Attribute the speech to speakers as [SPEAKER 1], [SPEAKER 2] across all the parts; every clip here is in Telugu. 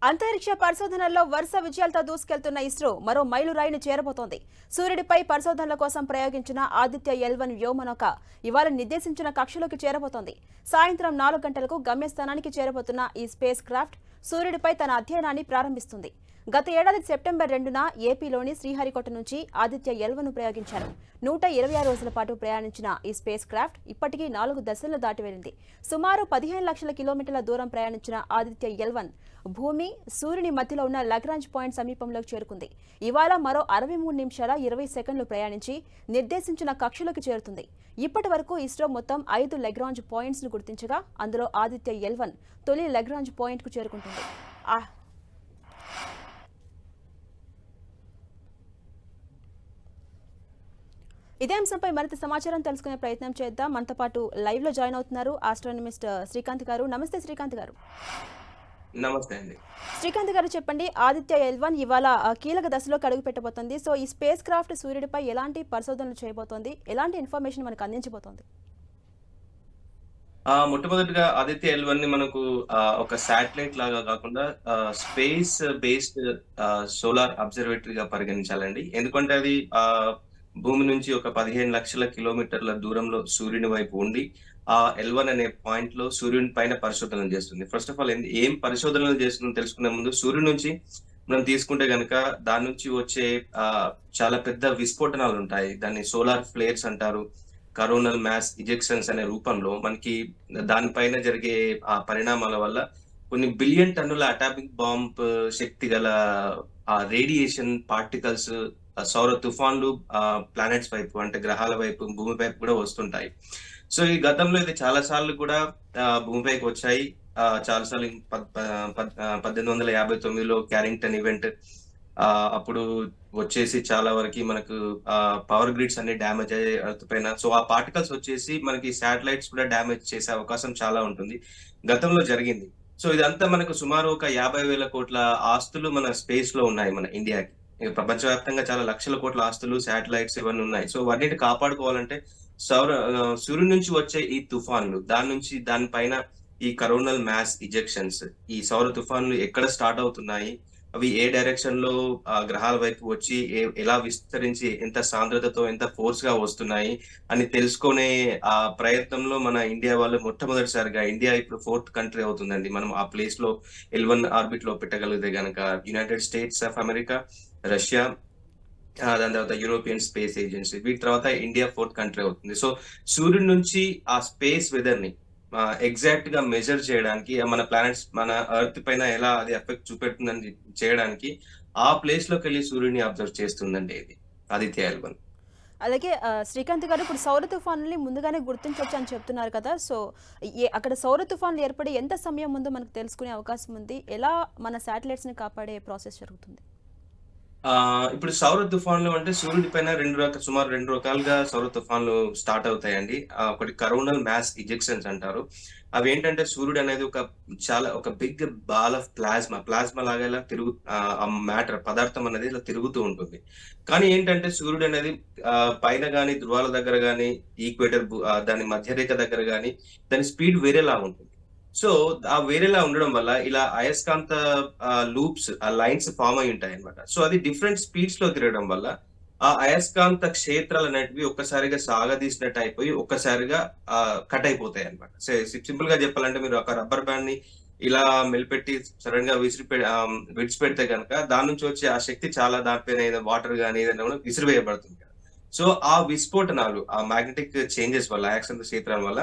[SPEAKER 1] అంతరిక్ష పరిశోధనల్లో వరుస విజయాలతో దూసుకెళ్తున్న ఇస్రో మరో మైలురాయిని చేరబోతోంది. సూర్యుడిపై పరిశోధనల కోసం ప్రయోగించిన ఆదిత్య ఎల్1 వ్యోమనౌక ఇవాళ నిర్దేశించిన కక్షలోకి చేరబోతోంది. సాయంత్రం 4 గంటలకు గమ్యస్థానానికి చేరబోతున్న ఈ స్పేస్ క్రాఫ్ట్ సూర్యుడిపై తన అధ్యయనాన్ని ప్రారంభిస్తుంది. గత ఏడాది సెప్టెంబర్ 2న ఏపీలోని శ్రీహరికోట నుంచి ఆదిత్య ఎల్1ను ప్రయోగించారు. 126 రోజుల పాటు ప్రయాణించిన ఈ స్పేస్ క్రాఫ్ట్ ఇప్పటికీ 4 దశలను దాటివెళ్లింది. సుమారు 15 లక్షల కిలోమీటర్ల దూరం ప్రయాణించిన ఆదిత్య ఎల్1 భూమి, సూర్యుని మధ్యలో ఉన్న లగ్రాంజ్ పాయింట్ సమీపంలోకి చేరుకుంది. ఇవాళ మరో 63 నిమిషాల 20 సెకండ్లు ప్రయాణించి నిర్దేశించిన కక్షలోకి చేరుతుంది. ఇప్పటి వరకు ఇస్రో మొత్తం 5 లగ్రాంజ్ పాయింట్స్ ను గుర్తించగా అందులో ఆదిత్య ఎల్1 తొలి లగ్రాంజ్ పాయింట్ కు చేరుకుంటుంది. ఇదే అంశంపై మరింత సమాచారం తెలుసుకునే ప్రయత్నం చేద్దాం. మనతో పాటు లైవ్ లో జాయిన్ అవుతున్నారు ఆస్ట్రోనమిస్ట్ శ్రీకాంత్ గారు. నమస్తే శ్రీకాంత్ గారు.
[SPEAKER 2] నమస్తే అండి.
[SPEAKER 1] శ్రీకాంత్ గారు చెప్పండి, ఆదిత్య ఎల్1 ఇవాళ కీలక దశలోకి అడుగు పెట్టబోతోంది. సో ఈ స్పేస్ క్రాఫ్ట్ సూర్యుడిపై ఎలాంటి పరిశోధనలు చేయబోతోంది, ఎలాంటి ఇన్ఫర్మేషన్ మనకు అందించబోతోంది?
[SPEAKER 2] మొట్టమొదటిగా ఆదిత్య ఎల్1 ని మనకు ఒక శాటిలైట్ లాగా కాకుండా స్పేస్ బేస్డ్ సోలార్ అబ్జర్వేటరీగా పరిగణించాలండి. ఎందుకంటే అది భూమి నుంచి ఒక 15 లక్షల కిలోమీటర్ల దూరంలో సూర్యుని వైపు ఉండి ఆ ఎల్1 అనే పాయింట్ లో సూర్యుని పైన పరిశోధనలు చేస్తుంది. ఫస్ట్ ఆఫ్ ఆల్ ఏం పరిశోధనలు చేస్తుందో తెలుసుకునే ముందు సూర్యుడి నుంచి మనం తీసుకుంటే గనక దాని నుంచి వచ్చే చాలా పెద్ద విస్ఫోటనాలు ఉంటాయి. దాన్ని సోలార్ ఫ్లేర్స్ అంటారు. కరోనల్ మ్యాస్ ఇజెక్షన్స్ అనే రూపంలో మనకి దానిపైన జరిగే ఆ పరిణామాల వల్ల కొన్ని బిలియన్ టన్నుల అటామిక్ బాంబ్ శక్తి గల ఆ రేడియేషన్ పార్టికల్స్ సౌర తుఫాన్లు ప్లానెట్స్ వైపు అంటే గ్రహాల వైపు భూమి వైపు కూడా వస్తుంటాయి. సో ఈ గతంలో ఇది చాలా సార్లు కూడా భూమిపైకి వచ్చాయి. చాలా సార్లు 1859లో క్యారింగ్టన్ ఈవెంట్ అప్పుడు వచ్చేసి చాలా వరకు మనకు పవర్ గ్రిడ్స్ అన్ని డ్యామేజ్ అయ్యే ఎర్త్ పైన. సో ఆ పార్టికల్స్ వచ్చేసి మనకి శాటిలైట్స్ కూడా డ్యామేజ్ చేసే అవకాశం చాలా ఉంటుంది. గతంలో జరిగింది. సో ఇదంతా మనకు సుమారు ఒక 50,000 కోట్ల ఆస్తులు మన స్పేస్ లో ఉన్నాయి మన ఇండియాకి. ప్రపంచవ్యాప్తంగా చాలా లక్షల కోట్ల ఆస్తులు, శాటిలైట్స్ ఇవన్నీ ఉన్నాయి. సో వాటిని కాపాడుకోవాలంటే సూర్యుడి నుంచి వచ్చే ఈ తుఫాన్లు, దానిపైన ఈ కరోనల్ మ్యాస్ ఇజెక్షన్స్, ఈ సౌర తుఫాన్లు ఎక్కడ స్టార్ట్ అవుతున్నాయి, అవి ఏ డైరెక్షన్ లో గ్రహాల వైపు వచ్చి ఎలా విస్తరించి ఎంత సాంద్రతతో ఎంత ఫోర్స్ గా వస్తున్నాయి అని తెలుసుకునే ఆ ప్రయత్నంలో మన ఇండియా వాళ్ళు మొట్టమొదటిసారిగా, ఇండియా ఇప్పుడు 4th కంట్రీ అవుతుందండి మనం ఆ ప్లేస్ లో ఎల్1 ఆర్బిట్ లో పెట్టగలిగితే గనక. United states of America, Russia, దాని తర్వాత యూరోపియన్ స్పేస్ ఏజెన్సీ, వీటి తర్వాత ఇండియా 4th కంట్రీ అవుతుంది. సో సూర్యుడి నుంచి ఆ స్పేస్ వెదర్ ని ఎగ్జాక్ట్ గా మెజర్ చేయడానికి, మన ప్లానెట్స్ మన ఎర్త్ పైన ఎలా అది ఎఫెక్ట్ చూపెడుతుందని చేయడానికి ఆ ప్లేస్ లోకి వెళ్ళి సూర్యుడిని అబ్జర్వ్ చేస్తుందండి ఇది ఆదిత్య ఎల్1.
[SPEAKER 1] అలాగే శ్రీకాంత్ గారు, ఇప్పుడు సౌర తుఫానుల్ని ముందుగానే గుర్తించవచ్చు అని చెప్తున్నారు కదా. సో అక్కడ సౌర తుఫాన్లు ఏర్పడి ఎంత సమయం ముందు మనకు తెలుసుకునే అవకాశం ఉంది? ఎలా మన శాటిలైట్స్ ని కాపాడే ప్రాసెస్ జరుగుతుంది?
[SPEAKER 2] ఇప్పుడు సౌర తుఫాన్లు అంటే సూర్యుడి పైన సుమారు 2 రకాలుగా సౌర తుఫాన్లు స్టార్ట్ అవుతాయండి. ఒకటి కరోనల్ మ్యాస్ ఇజెక్షన్స్ అంటారు. అవి ఏంటంటే సూర్యుడు అనేది ఒక బిగ్ బాల్ ఆఫ్ ప్లాస్మా లాగా ఇలా ఆ మ్యాటర్ పదార్థం అనేది ఇలా తిరుగుతూ ఉంటుంది. కానీ ఏంటంటే సూర్యుడు అనేది పైన గాని, ధృవాల దగ్గర గాని, ఈక్వేటర్ దాని మధ్యరేఖ దగ్గర గాని దాని స్పీడ్ వేరేలా ఉంటుంది. సో ఆ వేరేలా ఉండడం వల్ల ఇలా అయస్కాంత లూప్స్, ఆ లైన్స్ ఫామ్ అయి ఉంటాయి అనమాట. సో అది డిఫరెంట్ స్పీడ్స్ లో తిరగడం వల్ల ఆ అయస్కాంత క్షేత్రాలు అనేటివి ఒక్కసారిగా సాగదీసినట్టు అయిపోయి ఒక్కసారిగా కట్ అయిపోతాయి అనమాట. సింపుల్ గా చెప్పాలంటే మీరు ఒక రబ్బర్ బ్యాండ్ ని ఇలా మెలిపెట్టి సడన్ గా విడిచిపెడితే కనుక దాని నుంచి వచ్చే ఆ శక్తి చాలా దానిపైన ఏదైనా వాటర్ కానీ ఏదైనా కూడా విసిరివేయబడుతుంది. సో ఆ విస్ఫోటనాలు, ఆ మ్యాగ్నెటిక్ చేంజెస్ వల్ల, అయస్కాంత క్షేత్రాల వల్ల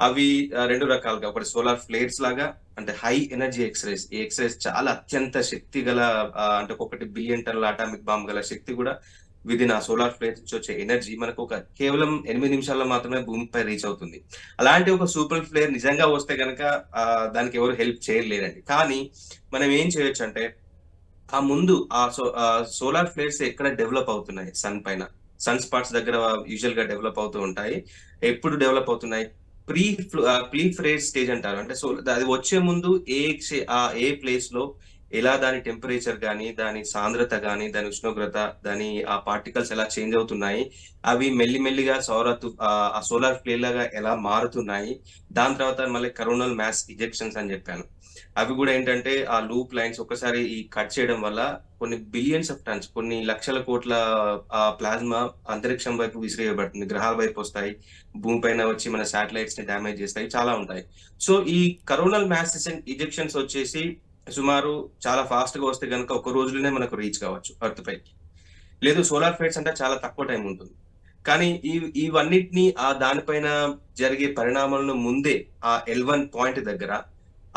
[SPEAKER 2] అవి 2 రకాలుగా, ఒకటి సోలార్ ఫ్లేర్స్ లాగా అంటే హై ఎనర్జీ ఎక్స్రేస్. ఈ ఎక్స్రేస్ చాలా అత్యంత శక్తి గల అంటే 1 బిలియన్ టన్నుల అటామిక్ బాంబ్ గల శక్తి కూడా విదిన్ ఆ సోలార్ ఫ్లేర్స్ నుంచి వచ్చే ఎనర్జీ మనకు కేవలం 8 నిమిషాల్లో మాత్రమే భూమిపై రీచ్ అవుతుంది. అలాంటి ఒక సూపర్ ఫ్లేర్ నిజంగా వస్తే కనుక దానికి ఎవరు హెల్ప్ చేయలేరండి. కానీ మనం ఏం చేయొచ్చు అంటే ఆ ముందు సోలార్ ఫ్లేర్స్ ఎక్కడ డెవలప్ అవుతున్నాయి, సన్ స్పాట్స్ దగ్గర యూజువల్ గా డెవలప్ అవుతూ ఉంటాయి. ఎప్పుడు డెవలప్ అవుతున్నాయి? ప్రీ ఫ్రేజ్ స్టేజ్ అంటారు. అంటే అది వచ్చే ముందు ఏ ప్లేస్ లో ఎలా దాని టెంపరేచర్ గానీ, దాని సాంద్రత గానీ, దాని ఉష్ణోగ్రత, దాని ఆ పార్టికల్స్ ఎలా చేంజ్ అవుతున్నాయి, అవి మెల్లిమెల్లిగా ఆ సోలార్ ఫ్లేర్ లాగా ఎలా మారుతున్నాయి, దాని తర్వాత మళ్ళీ కరోనల్ మ్యాస్ ఇజెక్షన్స్ అని చెప్పాను. అవి కూడా ఏంటంటే ఆ లూప్ లైన్స్ ఒకసారి ఈ కట్ చేయడం వల్ల కొన్ని బిలియన్స్ ఆఫ్ టన్స్, కొన్ని లక్షల కోట్ల ప్లాస్మా అంతరిక్షం వైపు విసిరేయబడుతుంది. గ్రహాల వైపు వస్తాయి. భూమి పైన వచ్చి మన శాటిలైట్స్ ని డ్యామేజ్ చేస్తాయి. చాలా ఉంటాయి. సో ఈ కరోనల్ మాస్ ఇజెక్షన్స్ వచ్చేసి సుమారు చాలా ఫాస్ట్ గా వస్తే గనుక ఒక రోజులోనే మనకు రీచ్ కావచ్చు ఎర్త్ పైకి. లేదు సోలార్ ఫ్లైట్స్ అంటే చాలా తక్కువ టైం ఉంటుంది. కానీ ఇవన్నిటిని దానిపైన జరిగే పరిణామాలను ముందే ఆ L1 పాయింట్ దగ్గర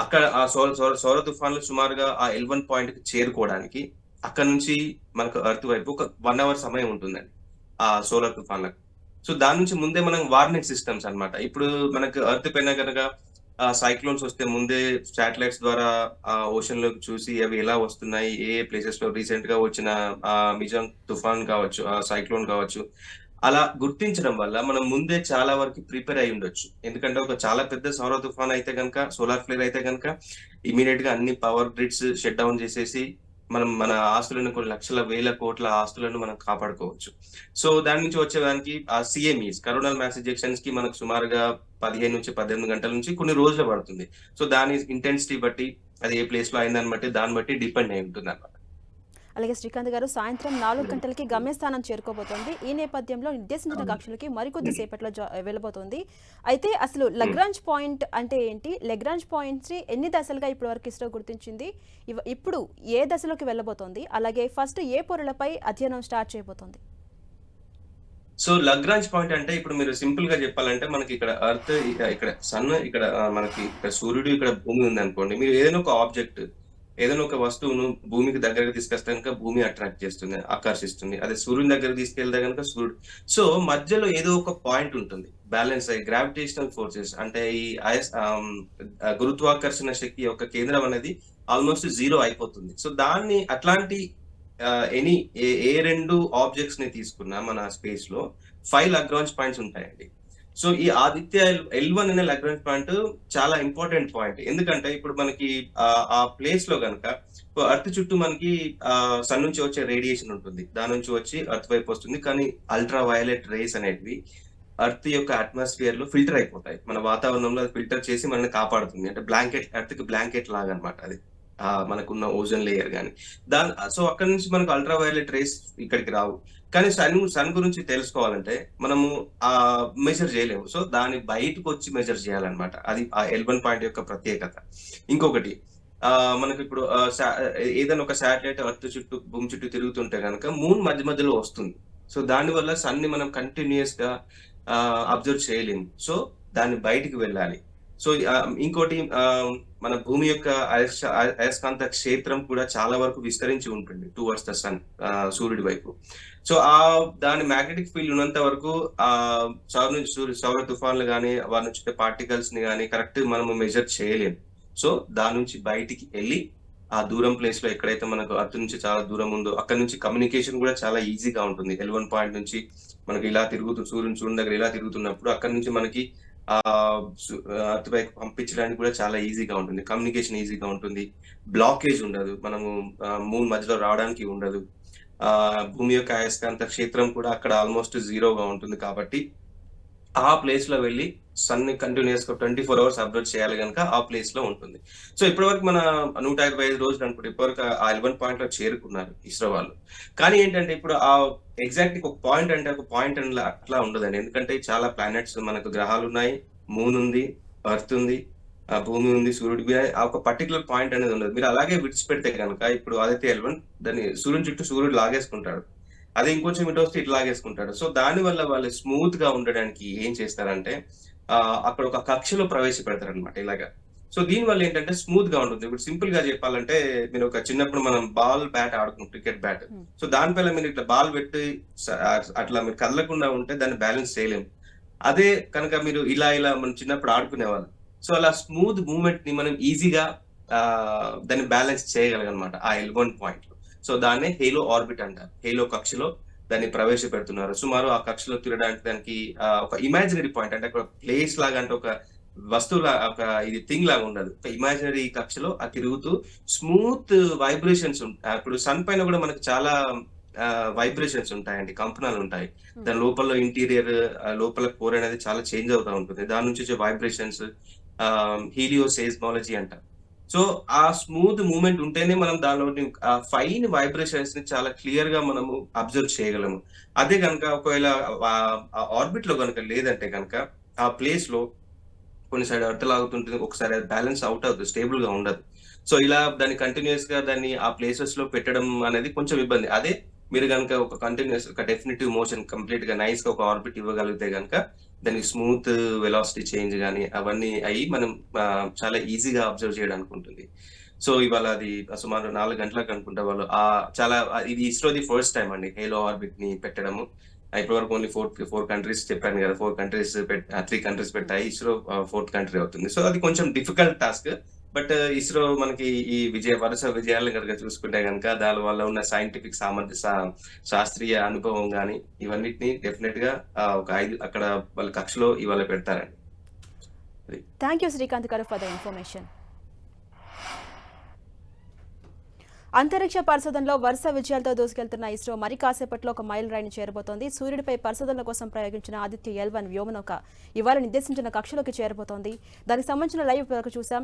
[SPEAKER 2] అక్కడ ఆ సౌర తుఫాన్లు సుమారుగా ఆ L1 పాయింట్ కి చేరుకోవడానికి అక్కడ నుంచి మనకు ఎర్త్ వైపు ఒక 1 అవర్ సమయం ఉంటుందండి ఆ సోలార్ తుఫాన్లకు. సో దాని నుంచి ముందే మనం వార్నింగ్ సిస్టమ్స్ అన్నమాట. ఇప్పుడు మనకు ఎర్త్ పైన గనక సైక్లోన్స్ వస్తే ముందే శాటిలైట్స్ ద్వారా ఓషన్ లోకి చూసి అవి ఎలా వస్తున్నాయి, ఏ ఏ ప్లేసెస్ లో రీసెంట్ గా వచ్చిన మిజాంగ్ తుఫాన్ కావచ్చు, సైక్లోన్ కావచ్చు, అలా గుర్తించడం వల్ల మనం ముందే చాలా వరకు ప్రిపేర్ అయి ఉండొచ్చు. ఎందుకంటే ఒక చాలా పెద్ద సౌర తుఫాన్ అయితే గనక, సోలార్ ఫ్లేర్ అయితే గనక ఇమీడియట్ గా అన్ని పవర్ గ్రిడ్స్ షట్ డౌన్ చేసేసి మనం మన ఆస్తులను, కొన్ని లక్షల వేల కోట్ల ఆస్తులను మనం కాపాడుకోవచ్చు. సో దాని నుంచి వచ్చేదానికి ఆ సిఎంఈస్ కరోనల్ మాస్ ఎజెక్షన్స్ కి మనకు సుమారుగా 15 నుంచి 18 గంటల నుంచి కొన్ని రోజులు పడుతుంది. సో దాని ఇంటెన్సిటీ బట్టి, అది ఏ ప్లేస్ లో అయిందని బట్టి, దాన్ని బట్టి డిపెండ్ అయి ఉంటుంది అన్నమాట.
[SPEAKER 1] అలాగే శ్రీకాంత్ గారు, సాయంత్రం 4 గంటలకి గమ్యస్థానం చేరుకోబోతోంది. ఈ నేపథ్యంలో నిర్దేశించిన కక్షలకి మరికొద్ది సేపట్లో వెళ్ళబోతోంది. అయితే అసలు లగ్రాంజ్ పాయింట్ అంటే ఏంటి? లగ్రాంజ్ పాయింట్స్ ఎన్ని దశలుగా ఇప్పటి వరకు ఇస్రో గుర్తించింది? ఇప్పుడు ఏ దశలోకి వెళ్ళబోతోంది? అలాగే ఫస్ట్ ఏ పొరలపై అధ్యయనం స్టార్ట్ చేయబోతోంది?
[SPEAKER 2] సో లగ్రాంజ్ పాయింట్ అంటే ఇప్పుడు మీరు సింపుల్ గా చెప్పాలంటే మనకి ఇక్కడ ఎర్త్, ఇక్కడ సన్, ఇక్కడ మనకి ఇక్కడ సూర్యుడు, ఇక్కడ భూమి ఉంది అనుకోండి. మీరు ఏదైనా ఒక ఆబ్జెక్ట్, ఏదైనా ఒక వస్తువును భూమికి దగ్గరకు తీసుకొస్తే కనుక భూమి అట్రాక్ట్ చేస్తుంది, ఆకర్షిస్తుంది. అదే సూర్యుని దగ్గరకు తీసుకెళ్తే కనుక సూర్యుడు. సో మధ్యలో ఏదో ఒక పాయింట్ ఉంటుంది బ్యాలెన్స్ అయ్యి, గ్రావిటేషనల్ ఫోర్సెస్ అంటే ఈ గురుత్వాకర్షణ శక్తి యొక్క కేంద్రం అనేది ఆల్మోస్ట్ 0 అయిపోతుంది. సో దాన్ని అట్లాంటి ఎనీ ఏ రెండు ఆబ్జెక్ట్స్ ని తీసుకున్నా మన స్పేస్ లో 5 లగ్రాంజ్ పాయింట్స్ ఉంటాయండి. సో ఈ ఆదిత్య L1 అనే లగ్రాంజ్ పాయింట్ చాలా ఇంపార్టెంట్ పాయింట్. ఎందుకంటే ఇప్పుడు మనకి ఆ ప్లేస్ లో కనుక ఎర్త్ చుట్టూ మనకి సన్ నుంచి వచ్చే రేడియేషన్ ఉంటుంది, దాని నుంచి వచ్చి ఎర్త్ వైపు వస్తుంది. కానీ అల్ట్రా వయలెట్ రేస్ అనేటివి ఎర్త్ యొక్క అట్మాస్ఫియర్ లో ఫిల్టర్ అయిపోతాయి. మన వాతావరణంలో అది ఫిల్టర్ చేసి మనల్ని కాపాడుతుంది. అంటే బ్లాంకెట్, ఎర్త్ కి బ్లాంకెట్ లాగా అనమాట అది, మనకున్న ఓజోన్ లేయర్ కానీ సో అక్కడ నుంచి మనకు అల్ట్రా వయలెట్ రేస్ ఇక్కడికి రావు. కానీ సన్ గురించి తెలుసుకోవాలంటే మనము మెజర్ చేయలేము. సో దాన్ని బయటకు వచ్చి మెజర్ చేయాలన్నమాట. అది ఆ L1 పాయింట్ యొక్క ప్రత్యేకత. ఇంకొకటి, మనకి ఇప్పుడు ఏదైనా ఒక శాటిలైట్ ఎర్త్ చుట్టూ, భూమి చుట్టూ తిరుగుతుంటే కనుక మూన్ మధ్య మధ్యలో వస్తుంది. సో దాని వల్ల సన్ ని మనం కంటిన్యూస్ గా అబ్జర్వ్ చేయలేము. సో దాన్ని బయటికి వెళ్ళాలి. సో ఇంకోటి, మన భూమి యొక్క అయస్కాంత క్షేత్రం కూడా చాలా వరకు విస్తరించి ఉంటుంది టువర్డ్స్ ద సన్, సూర్యుడి వైపు. సో దాని మ్యాగ్నెటిక్ ఫీల్డ్ ఉన్నంత వరకు సౌర తుఫాన్లు కానీ, వారి నుంచి పార్టికల్స్ ని కానీ కరెక్ట్ మనము మెజర్ చేయలేము. సో దాని నుంచి బయటికి వెళ్ళి ఆ దూరం ప్లేస్ లో ఎక్కడైతే మనకు అర్త్ నుంచి చాలా దూరం ఉందో అక్కడ నుంచి కమ్యూనికేషన్ కూడా చాలా ఈజీగా ఉంటుంది. L1 పాయింట్ నుంచి మనకి ఇలా సూర్యుని దగ్గర ఇలా తిరుగుతున్నప్పుడు అక్కడ నుంచి మనకి అర్త్ పైకి పంపించడానికి కూడా చాలా ఈజీగా ఉంటుంది. కమ్యూనికేషన్ ఈజీగా ఉంటుంది. బ్లాకేజ్ ఉండదు, మనము మూన్ మధ్యలో రావడానికి ఉండదు. భూమి యొక్క అయస్కాంత క్షేత్రం కూడా అక్కడ ఆల్మోస్ట్ 0గా ఉంటుంది. కాబట్టి ఆ ప్లేస్ లో వెళ్ళి సన్ ని కంటిన్యూస్ గా 24 అవర్స్ అబ్జర్వ్ చేయాలి కనుక ఆ ప్లేస్ లో ఉంటుంది. సో ఇప్పటివరకు మన 125 రోజులు అనుకుంటే ఇప్పటివరకు ఆ L1 పాయింట్ లో చేరుకున్నారు ఇస్రో వాళ్ళు. కానీ ఏంటంటే ఇప్పుడు ఆ ఎగ్జాక్ట్ ఒక పాయింట్ అంటే ఒక పాయింట్ అని అట్లా ఉండదండి. ఎందుకంటే చాలా ప్లానెట్స్, మనకు గ్రహాలు ఉన్నాయి, మూన్ ఉంది, ఎర్త్ ఉంది, భూమి ఉంది, సూర్యుడి ఒక పర్టికులర్ పాయింట్ అనేది ఉండదు. మీరు అలాగే విడిచిపెడితే కనుక ఇప్పుడు ఆదిత్య L1 దాన్ని సూర్యుని చుట్టూ సూర్యుడు లాగేసుకుంటాడు, అదే ఇంకొంచెం ఇటు వస్తే ఇటు లాగేసుకుంటాడు. సో దాని వల్ల వాళ్ళు స్మూత్ గా ఉండడానికి ఏం చేస్తారంటే అక్కడ ఒక కక్షలో ప్రవేశపెడతారు అనమాట ఇలాగా. సో దీని వల్ల ఏంటంటే స్మూత్ గా ఉంటుంది. ఇప్పుడు సింపుల్ గా చెప్పాలంటే, మీరు ఒక చిన్నప్పుడు మనం బాల్ బ్యాట్ ఆడుకుంటాం, క్రికెట్ బ్యాట్. సో దానిపైన మీరు ఇట్లా బాల్ పెట్టి అట్లా మీరు కదలకుండా ఉంటే దాన్ని బ్యాలెన్స్ చేయలేము. అదే కనుక మీరు ఇలా మనం చిన్నప్పుడు ఆడుకునేవాళ్ళు. సో అలా స్మూత్ మూవ్మెంట్ ని మనం ఈజీగా దాన్ని బ్యాలెన్స్ చేయగలగనమాట ఆ L1 పాయింట్ లో. సో దాన్నే హేలో ఆర్బిట్ అంటారు. హేలో కక్షలో దాన్ని ప్రవేశపెడుతున్నారు. సుమారు ఆ కక్షలో తిరగడానికి దానికి ఒక ఇమాజినరీ పాయింట్, అంటే ఒక ప్లేస్ లాగా, అంటే ఒక వస్తువులా, ఒక ఇది థింగ్ లాగా ఉండదు. ఒక ఇమాజినరీ కక్షలో ఆ తిరుగుతూ స్మూత్ వైబ్రేషన్స్ ఉంటాయి. ఇప్పుడు సన్ పైన కూడా మనకు చాలా వైబ్రేషన్స్ ఉంటాయండి, కంపనాలు ఉంటాయి. దాని లోపల ఇంటీరియర్, లోపల కోర్ అనేది చాలా చేంజ్ అవుతా ఉంటుంది. దాని నుంచి వచ్చే వైబ్రేషన్స్ హీలియోసేస్మాలజీ అంటారు. సో ఆ స్మూత్ మూవ్‌మెంట్ ఉంటేనే మనం దానిలోని ఆ ఫైన్ వైబ్రేషన్స్‌ని చాలా క్లియర్‌గా మనము అబ్జర్వ్ చేయగలము. అదే గనుక ఒకవేళ ఆ ఆర్బిట్‌లో గనుక లేదంటే గనుక ఆ ప్లేస్‌లో కొన్నిసారి ఎర్త్ లాగుతుంటుంది. ఒకసారి అది బ్యాలెన్స్ అవుట్ అవుతది. స్టేబుల్‌గా ఉండదు. సో, ఇలా దాన్ని కంటిన్యూయస్‌గా దాన్ని ఆ ప్లేసెస్‌లో పెట్టడం అనేది కొంచెం ఇబ్బంది. అదే మీరు గనుక ఒక కంటిన్యూయస్ ఒక డెఫినిటివ్ మోషన్ కంప్లీట్‌గా నైస్‌గా ఒక ఆర్బిట్ ఇవ్వగలిగితే గనుక దానికి స్మూత్ వెలాసిటీ చేంజ్ గాని అవన్నీ అయ్యి మనం చాలా ఈజీగా అబ్జర్వ్ చేయడానికి ఉంటుంది. సో, ఇవాళ అది సుమారు 4 గంటలకు అనుకుంటా వాళ్ళు చాలా ఇది ఇస్రోది ఫస్ట్ టైమ్ అండి హేలో ఆర్బిట్‌ని పెట్టడము. ఇప్పటివరకు ఓన్లీ 4 కంట్రీస్ చెప్పాను గదా! 3 కంట్రీస్ పెట్టాయి. ఇస్రో ఫోర్త్ కంట్రీ అవుతుంది. సో, అది కొంచెం డిఫికల్ట్ టాస్క్. బట్ ఇస్రో మనకి ఈ వరుస విజయాలను గనుక చూసుకుంటే గనుక దాని వల్ల ఉన్న సైంటిఫిక్ సామర్థ్య శాస్త్రీయ అనుభవం గాని, ఇవన్నిటిని డెఫినిట్‌గా ఒక 5 అక్కడ వాళ్ళ కక్షలో ఇవాళ పెడతారండి. అది.
[SPEAKER 1] థ్యాంక్ యూ శ్రీకాంత్ గారు ఫర్ ద ఇన్ఫర్మేషన్. అంతరిక్ష పరిశోధనలో వరుస విజయాలతో దూసుకెళ్తున్న ఇస్రో మరి కాసేపట్లో ఒక మైల్ రాయిని చేరబోతోంది. సూర్యుడిపై పరిశోధనల కోసం ప్రయోగించిన ఆదిత్య L1 వ్యోమనౌక ఇవాళ నిర్దేశించిన కక్షలోకి చేరబోతోంది. దానికి సంబంధించిన లైవ్ వరకు చూసాం.